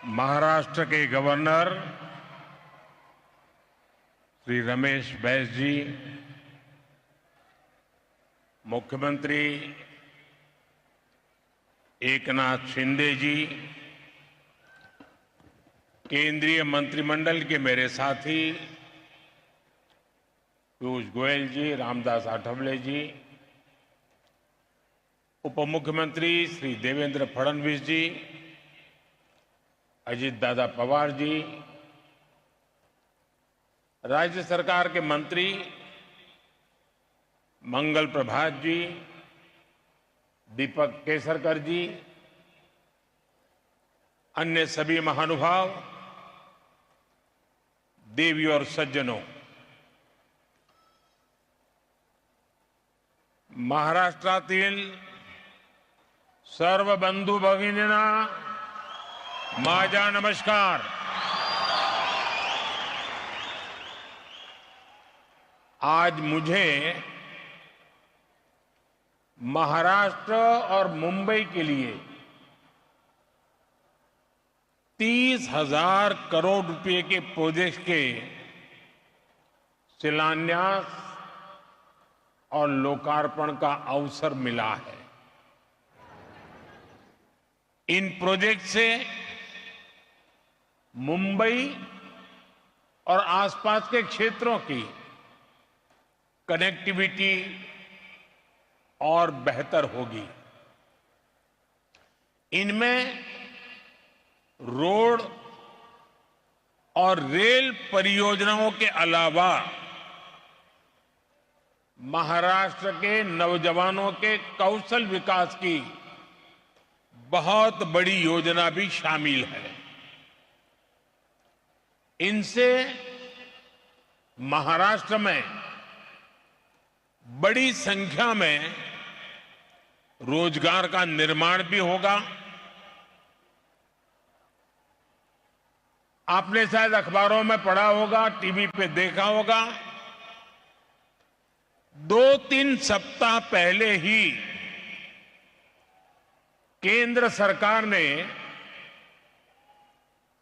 महाराष्ट्र के गवर्नर श्री रमेश बैस जी, मुख्यमंत्री एकनाथ शिंदे जी, केंद्रीय मंत्रिमंडल के मेरे साथी पीयूष गोयल जी, रामदास आठवले जी, उप मुख्यमंत्री श्री देवेंद्र फडणवीस जी, अजीत दादा पवार जी, राज्य सरकार के मंत्री मंगल प्रभात जी, दीपक केसरकर जी, अन्य सभी महानुभाव, देवी और सज्जनों, महाराष्ट्रातील सर्व बंधू भगिनींना माझा नमस्कार। आज मुझे महाराष्ट्र और मुंबई के लिए 30,000 करोड़ रुपए के प्रोजेक्ट के शिलान्यास और लोकार्पण का अवसर मिला है। इन प्रोजेक्ट से मुंबई और आसपास के क्षेत्रों की कनेक्टिविटी और बेहतर होगी। इनमें रोड और रेल परियोजनाओं के अलावा महाराष्ट्र के नौजवानों के कौशल विकास की बहुत बड़ी योजना भी शामिल है। इनसे महाराष्ट्र में बड़ी संख्या में रोजगार का निर्माण भी होगा। आपने शायद अखबारों में पढ़ा होगा, टीवी पे देखा होगा, 2-3 सप्ताह पहले ही केंद्र सरकार ने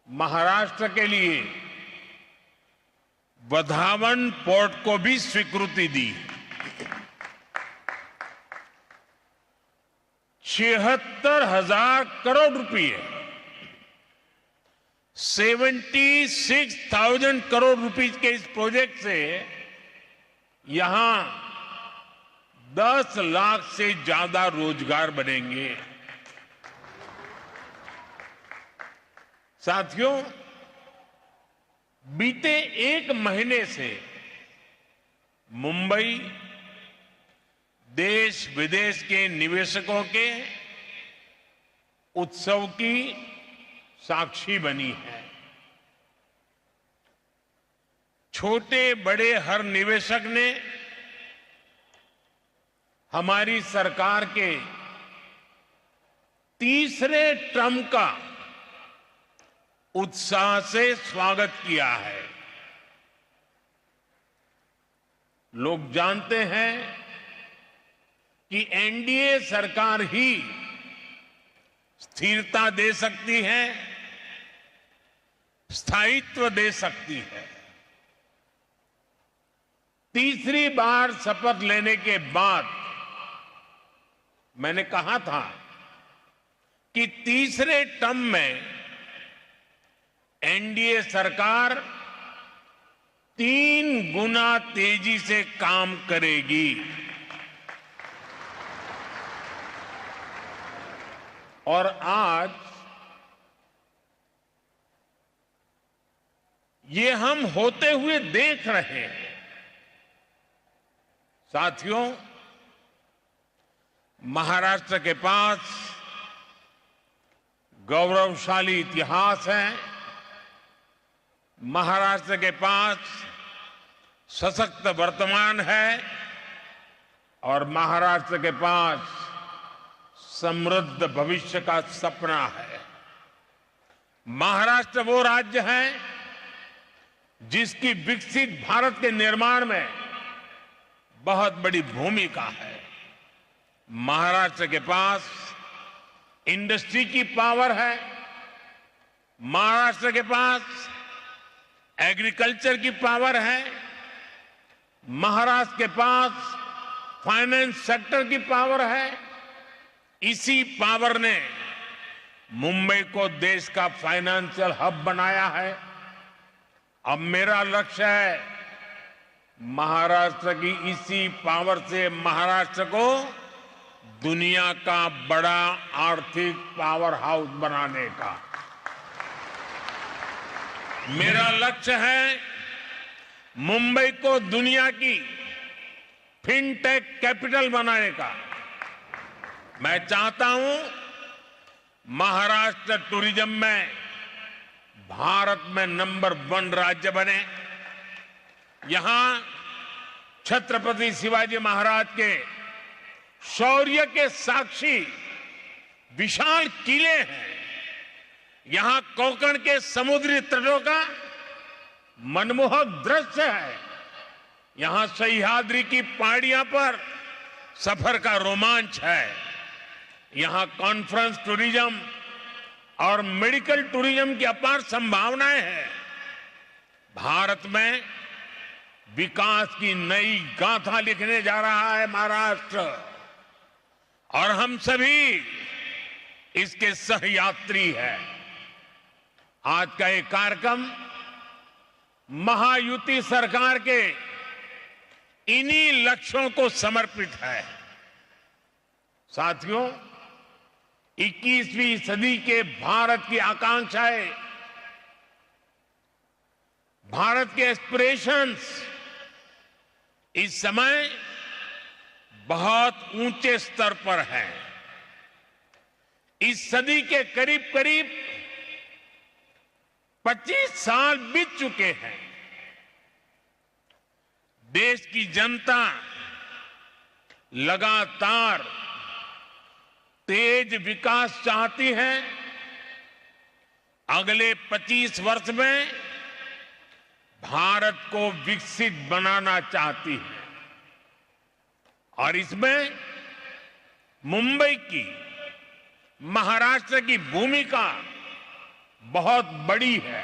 महाराष्ट्र के लिए वधावन पोर्ट को भी स्वीकृति दी। 76,000 करोड़ रुपए, 76,000 करोड़ रुपीस के इस प्रोजेक्ट से यहां 10 लाख से ज्यादा रोजगार बनेंगे। साथियों, बीते 1 महीने से मुंबई देश विदेश के निवेशकों के उत्सव की साक्षी बनी है। छोटे बड़े हर निवेशक ने हमारी सरकार के तीसरे टर्म का उत्साह से स्वागत किया है। लोग जानते हैं कि एनडीए सरकार ही स्थिरता दे सकती है, स्थायित्व दे सकती है। तीसरी बार शपथ लेने के बाद मैंने कहा था कि तीसरे टर्म में एनडीए सरकार 3 गुना तेजी से काम करेगी। और आज ये हम होते हुए देख रहे हैं। साथियों, महाराष्ट्र के पास गौरवशाली इतिहास है। महाराष्ट्र के पास सशक्त वर्तमान है और महाराष्ट्र के पास समृद्ध भविष्य का सपना है। महाराष्ट्र वो राज्य है जिसकी विकसित भारत के निर्माण में बहुत बड़ी भूमिका है। महाराष्ट्र के पास इंडस्ट्री की पावर है, महाराष्ट्र के पास एग्रीकल्चर की पावर है, महाराष्ट्र के पास फाइनेंस सेक्टर की पावर है। इसी पावर ने मुंबई को देश का फाइनेंशियल हब बनाया है। अब मेरा लक्ष्य है महाराष्ट्र की इसी पावर से महाराष्ट्र को दुनिया का बड़ा आर्थिक पावर हाउस बनाने का। मेरा लक्ष्य है मुंबई को दुनिया की फिनटेक कैपिटल बनाने का। मैं चाहता हूं महाराष्ट्र टूरिज्म में भारत में नंबर 1 राज्य बने। यहां छत्रपति शिवाजी महाराज के शौर्य के साक्षी विशाल किले हैं। यहां कोंकण के समुद्री तटों का मनमोहक दृश्य है। यहां सह्याद्री की पहाड़ियों पर सफर का रोमांच है। यहां कॉन्फ्रेंस टूरिज्म और मेडिकल टूरिज्म की अपार संभावनाएं हैं। भारत में विकास की नई गाथा लिखने जा रहा है महाराष्ट्र, और हम सभी इसके सहयात्री हैं। आज का ये कार्यक्रम महायुति सरकार के इन्हीं लक्ष्यों को समर्पित है। साथियों, 21वीं सदी के भारत की आकांक्षाएं, भारत के एस्पिरेशंस इस समय बहुत ऊंचे स्तर पर हैं। इस सदी के करीब करीब 25 साल बीत चुके हैं। देश की जनता लगातार तेज विकास चाहती है। अगले 25 वर्ष में भारत को विकसित बनाना चाहती है, और इसमें मुंबई की, महाराष्ट्र की भूमिका बहुत बड़ी है।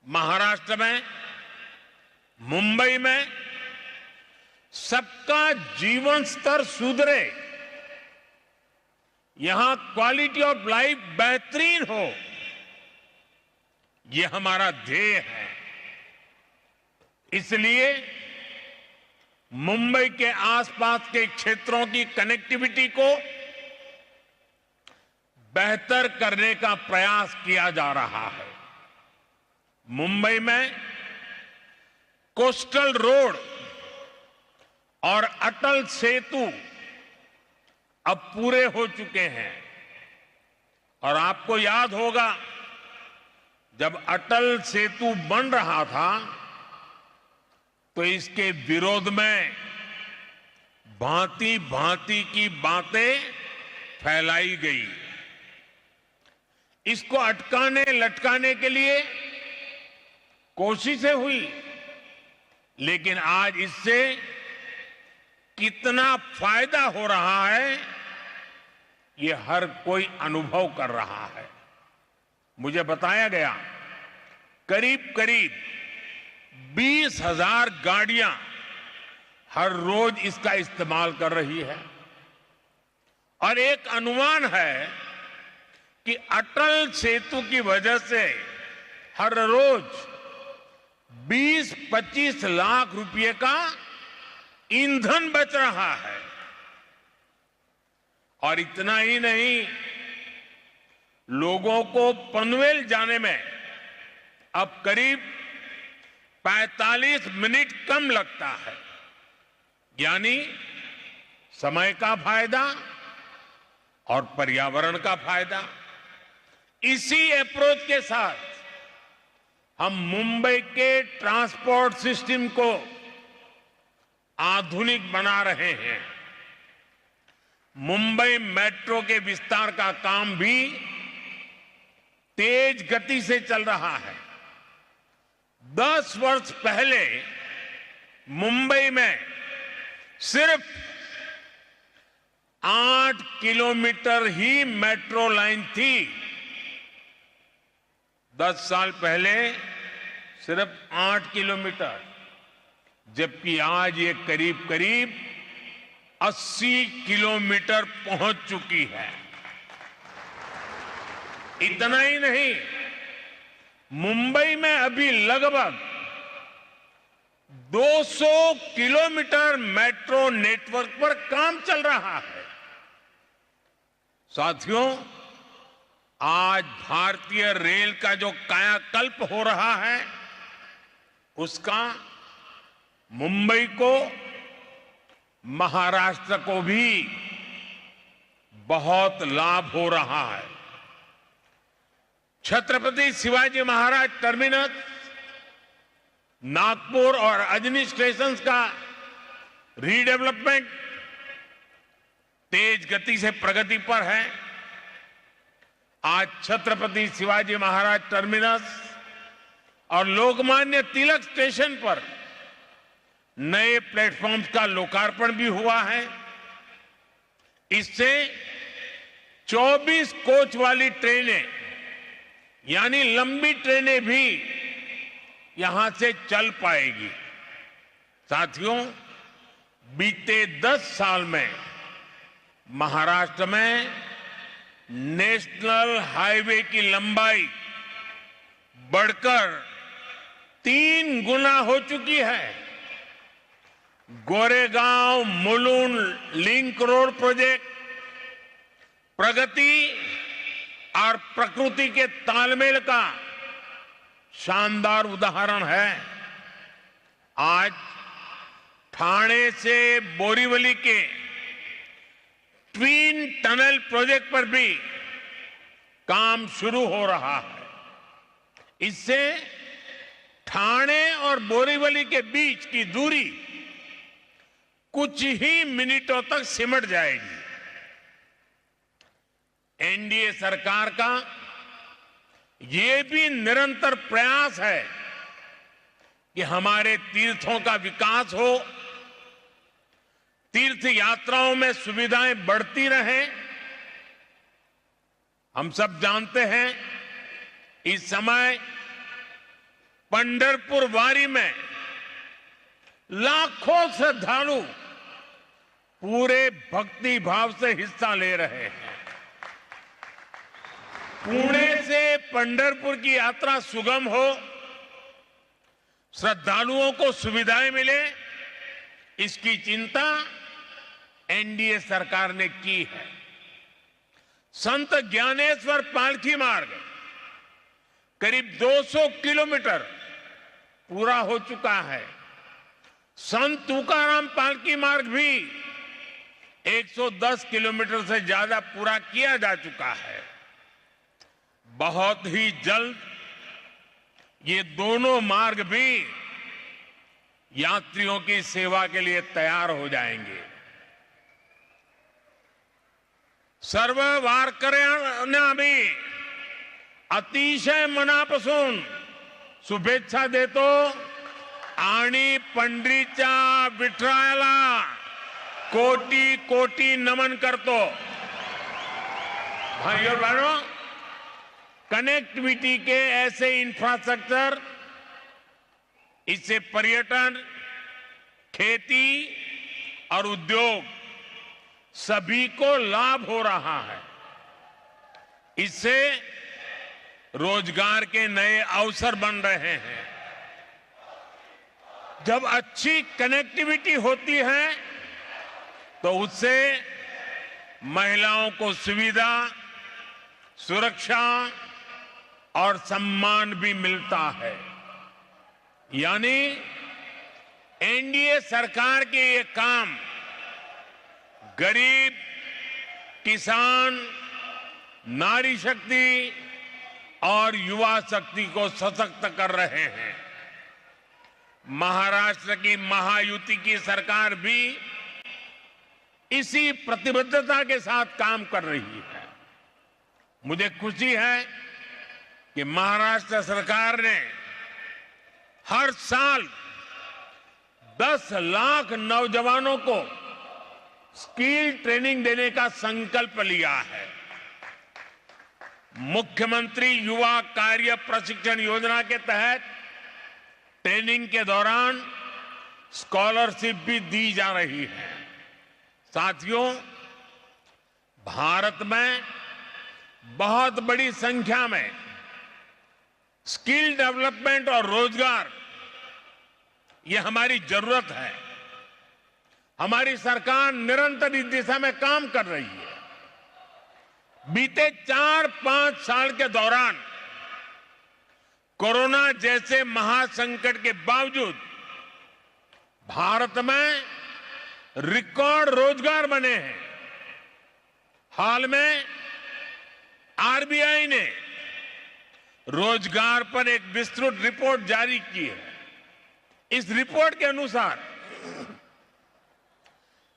महाराष्ट्र में, मुंबई में सबका जीवन स्तर सुधरे, यहां क्वालिटी ऑफ लाइफ बेहतरीन हो, यह हमारा ध्येय है। इसलिए मुंबई के आसपास के क्षेत्रों की कनेक्टिविटी को बेहतर करने का प्रयास किया जा रहा है। मुंबई में कोस्टल रोड और अटल सेतु अब पूरे हो चुके हैं। और आपको याद होगा, जब अटल सेतु बन रहा था तो इसके विरोध में भांति भांति की बातें फैलाई गई। इसको अटकाने लटकाने के लिए कोशिशें हुई, लेकिन आज इससे कितना फायदा हो रहा है ये हर कोई अनुभव कर रहा है। मुझे बताया गया करीब करीब 20,000 गाड़ियां हर रोज इसका इस्तेमाल कर रही है, और एक अनुमान है कि अटल सेतु की वजह से हर रोज 20-25 लाख रुपए का ईंधन बच रहा है। और इतना ही नहीं, लोगों को पनवेल जाने में अब करीब 45 मिनट कम लगता है। यानी समय का फायदा और पर्यावरण का फायदा। इसी अप्रोच के साथ हम मुंबई के ट्रांसपोर्ट सिस्टम को आधुनिक बना रहे हैं। मुंबई मेट्रो के विस्तार का काम भी तेज गति से चल रहा है। 10 वर्ष पहले मुंबई में सिर्फ 8 किलोमीटर ही मेट्रो लाइन थी, 10 साल पहले सिर्फ 8 किलोमीटर, जबकि आज ये करीब करीब 80 किलोमीटर पहुंच चुकी है। इतना ही नहीं, मुंबई में अभी लगभग 200 किलोमीटर मेट्रो नेटवर्क पर काम चल रहा है। साथियों, आज भारतीय रेल का जो कायाकल्प हो रहा है, उसका मुंबई को, महाराष्ट्र को भी बहुत लाभ हो रहा है। छत्रपति शिवाजी महाराज टर्मिनस, नागपुर और अजनी स्टेशन का रीडेवलपमेंट तेज गति से प्रगति पर है। आज छत्रपति शिवाजी महाराज टर्मिनस और लोकमान्य तिलक स्टेशन पर नए प्लेटफॉर्म्स का लोकार्पण भी हुआ है। इससे 24 कोच वाली ट्रेनें, यानी लंबी ट्रेनें भी यहां से चल पाएगी। साथियों, बीते 10 साल में महाराष्ट्र में नेशनल हाईवे की लंबाई बढ़कर 3 गुना हो चुकी है। Goregaon Mulund link road project प्रगति और प्रकृति के तालमेल का शानदार उदाहरण है। आज ठाणे से बोरीवली के ट्विन टनल प्रोजेक्ट पर भी काम शुरू हो रहा है। इससे ठाणे और बोरीवली के बीच की दूरी कुछ ही मिनटों तक सिमट जाएगी। एनडीए सरकार का ये भी निरंतर प्रयास है कि हमारे तीर्थों का विकास हो, तीर्थ यात्राओं में सुविधाएं बढ़ती रहें। हम सब जानते हैं, इस समय पंढरपुर वारी में लाखों श्रद्धालु पूरे भक्ति भाव से हिस्सा ले रहे हैं। पुणे से पंढरपुर की यात्रा सुगम हो, श्रद्धालुओं को सुविधाएं मिले, इसकी चिंता एनडीए सरकार ने की है। संत ज्ञानेश्वर पालकी मार्ग करीब 200 किलोमीटर पूरा हो चुका है। संत तुकाराम पालकी मार्ग भी 110 किलोमीटर से ज्यादा पूरा किया जा चुका है। बहुत ही जल्द ये दोनों मार्ग भी यात्रियों की सेवा के लिए तैयार हो जाएंगे। सर्व वारकऱ्यांना मी अतिशय मनापासून शुभेच्छा देतो आणि पंढरीच्या विठ्ठलाला कोटी कोटी नमन करतो। भाइयों बहनों, कनेक्टिविटी के ऐसे इंफ्रास्ट्रक्चर, इससे पर्यटन, खेती और उद्योग सभी को लाभ हो रहा है। इससे रोजगार के नए अवसर बन रहे हैं। जब अच्छी कनेक्टिविटी होती है तो उससे महिलाओं को सुविधा, सुरक्षा और सम्मान भी मिलता है। यानी एनडीए सरकार के ये काम गरीब, किसान, नारी शक्ति और युवा शक्ति को सशक्त कर रहे हैं। महाराष्ट्र की महायुति की सरकार भी इसी प्रतिबद्धता के साथ काम कर रही है। मुझे खुशी है कि महाराष्ट्र सरकार ने हर साल 10 लाख नौजवानों को स्किल ट्रेनिंग देने का संकल्प लिया है। मुख्यमंत्री युवा कार्य प्रशिक्षण योजना के तहत ट्रेनिंग के दौरान स्कॉलरशिप भी दी जा रही है। साथियों, भारत में बहुत बड़ी संख्या में स्किल डेवलपमेंट और रोजगार, ये हमारी जरूरत है। हमारी सरकार निरंतर इस दिशा में काम कर रही है। बीते 4-5 साल के दौरान कोरोना जैसे महासंकट के बावजूद भारत में रिकॉर्ड रोजगार बने हैं। हाल में आरबीआई ने रोजगार पर एक विस्तृत रिपोर्ट जारी की है। इस रिपोर्ट के अनुसार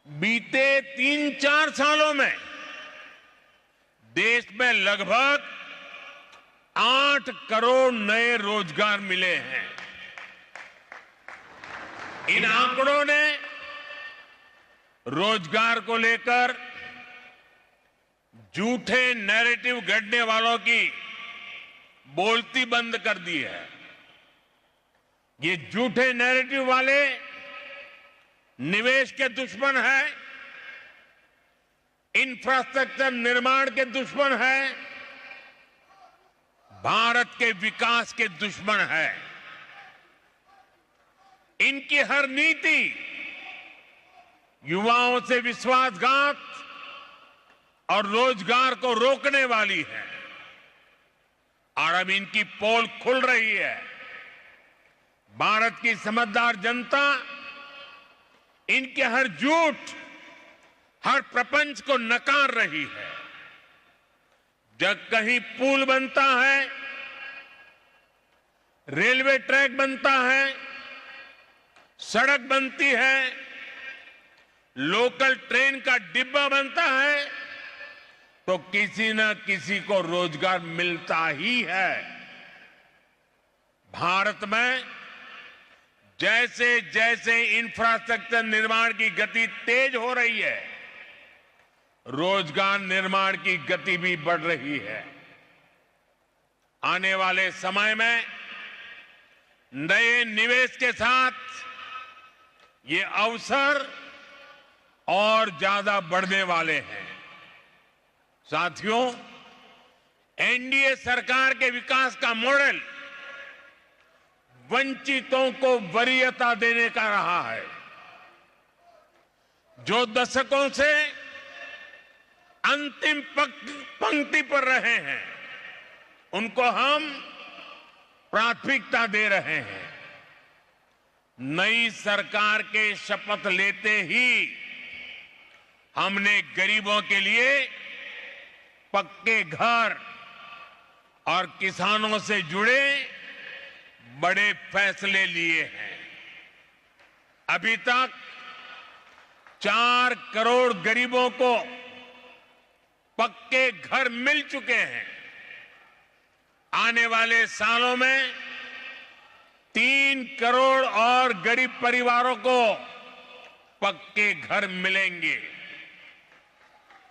बीते 3-4 सालों में देश में लगभग 8 करोड़ नए रोजगार मिले हैं। इन आंकड़ों ने रोजगार को लेकर झूठे नैरेटिव गढ़ने वालों की बोलती बंद कर दी है। ये झूठे नैरेटिव वाले निवेश के दुश्मन हैं, इंफ्रास्ट्रक्चर निर्माण के दुश्मन हैं, भारत के विकास के दुश्मन हैं। इनकी हर नीति युवाओं से विश्वासघात और रोजगार को रोकने वाली है और अब इनकी पोल खुल रही है। भारत की समझदार जनता इनके हर झूठ, हर प्रपंच को नकार रही है। जब कहीं पुल बनता है, रेलवे ट्रैक बनता है, सड़क बनती है, लोकल ट्रेन का डिब्बा बनता है, तो किसी न किसी को रोजगार मिलता ही है। भारत में जैसे जैसे इंफ्रास्ट्रक्चर निर्माण की गति तेज हो रही है, रोजगार निर्माण की गति भी बढ़ रही है। आने वाले समय में नए निवेश के साथ ये अवसर और ज्यादा बढ़ने वाले हैं। साथियों, एनडीए सरकार के विकास का मॉडल वंचितों को वरीयता देने का रहा है। जो दशकों से अंतिम पंक्ति पर रहे हैं, उनको हम प्राथमिकता दे रहे हैं। नई सरकार के शपथ लेते ही हमने गरीबों के लिए पक्के घर और किसानों से जुड़े बड़े फैसले लिए हैं। अभी तक 4 करोड़ गरीबों को पक्के घर मिल चुके हैं। आने वाले सालों में 3 करोड़ और गरीब परिवारों को पक्के घर मिलेंगे।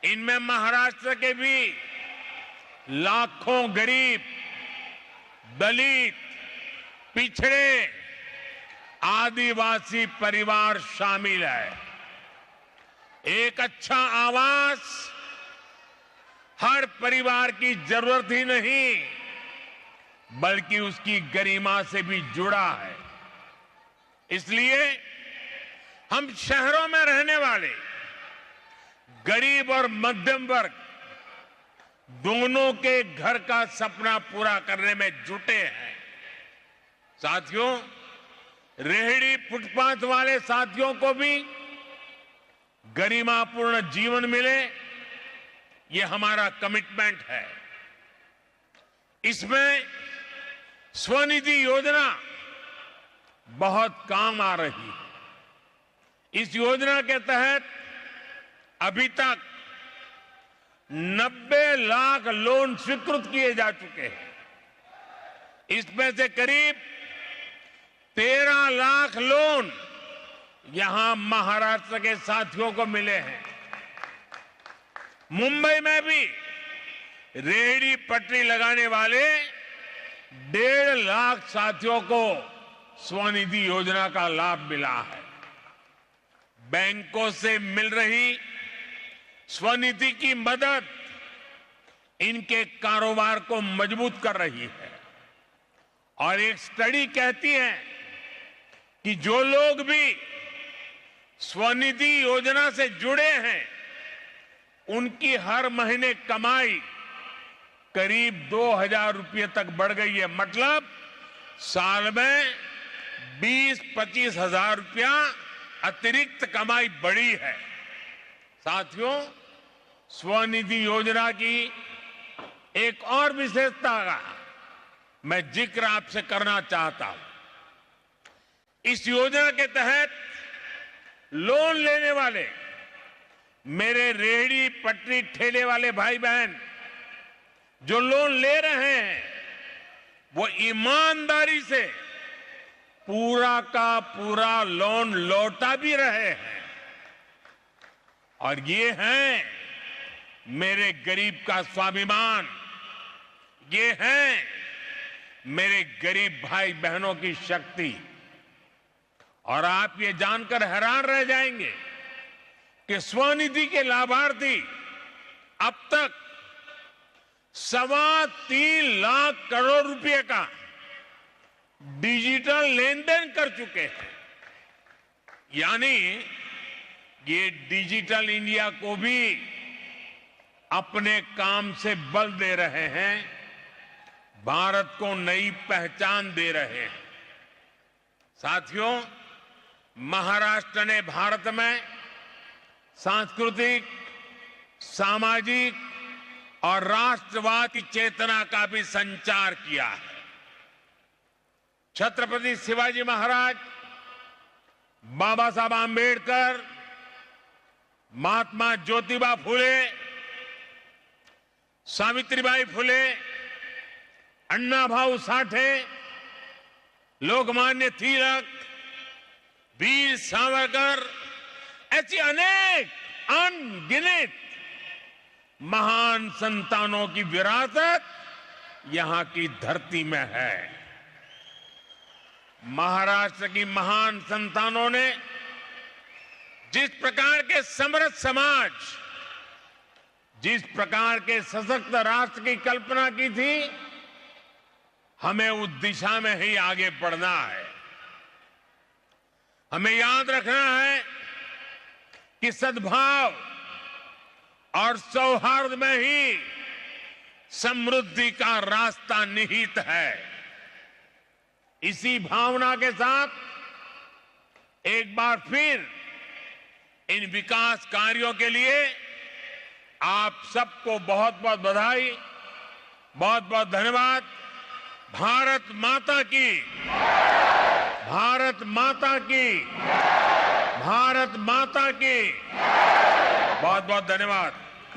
इनमें महाराष्ट्र के भी लाखों गरीब, दलित, पिछड़े, आदिवासी परिवार शामिल है। एक अच्छा आवास हर परिवार की जरूरत ही नहीं, बल्कि उसकी गरिमा से भी जुड़ा है। इसलिए हम शहरों में रहने वाले गरीब और मध्यम वर्ग दोनों के घर का सपना पूरा करने में जुटे हैं। साथियों, रेहड़ी फुटपाथ वाले साथियों को भी गरिमापूर्ण जीवन मिले, ये हमारा कमिटमेंट है। इसमें स्वनिधि योजना बहुत काम आ रही है। इस योजना के तहत अभी तक 90 लाख लोन स्वीकृत किए जा चुके हैं। इसमें से करीब 13 लाख लोन यहां महाराष्ट्र के साथियों को मिले हैं। मुंबई में भी रेहड़ी पटरी लगाने वाले 1.5 लाख साथियों को स्वनिधि योजना का लाभ मिला है। बैंकों से मिल रही स्वनिधि की मदद इनके कारोबार को मजबूत कर रही है। और एक स्टडी कहती है कि जो लोग भी स्वनिधि योजना से जुड़े हैं, उनकी हर महीने कमाई करीब 2,000 रुपये तक बढ़ गई है। मतलब साल में 20-25 हजार रुपया अतिरिक्त कमाई बढ़ी है। साथियों, स्वनिधि योजना की एक और विशेषता का मैं जिक्र आपसे करना चाहता हूं। इस योजना के तहत लोन लेने वाले मेरे रेहड़ी पटरी ठेले वाले भाई बहन जो लोन ले रहे हैं, वो ईमानदारी से पूरा का पूरा लोन लौटा भी रहे हैं। और ये है मेरे गरीब का स्वाभिमान, ये है मेरे गरीब भाई बहनों की शक्ति। और आप ये जानकर हैरान रह जाएंगे कि स्वनिधि के लाभार्थी अब तक 3.25 लाख करोड़ रुपए का डिजिटल लेन देन कर चुके हैं। यानी ये डिजिटल इंडिया को भी अपने काम से बल दे रहे हैं, भारत को नई पहचान दे रहे हैं। साथियों, महाराष्ट्र ने भारत में सांस्कृतिक, सामाजिक और राष्ट्रवाद की चेतना का भी संचार किया है। छत्रपति शिवाजी महाराज, बाबा साहब आंबेडकर, महात्मा ज्योतिबा फुले, सावित्रीबाई फुले, अन्ना भाऊ साठे, लोकमान्य तिलक, वीर सावरकर, ऐसी अनेक अनगिनत महान संतानों की विरासत यहां की धरती में है। महाराष्ट्र की महान संतानों ने जिस प्रकार के समृद्ध समाज, जिस प्रकार के सशक्त राष्ट्र की कल्पना की थी, हमें उस दिशा में ही आगे बढ़ना है। हमें याद रखना है कि सद्भाव और सौहार्द में ही समृद्धि का रास्ता निहित है। इसी भावना के साथ एक बार फिर इन विकास कार्यों के लिए आप सबको बहुत बहुत बधाई, बहुत बहुत धन्यवाद। भारत माता की, भारत माता की, भारत माता की बहुत बहुत धन्यवाद।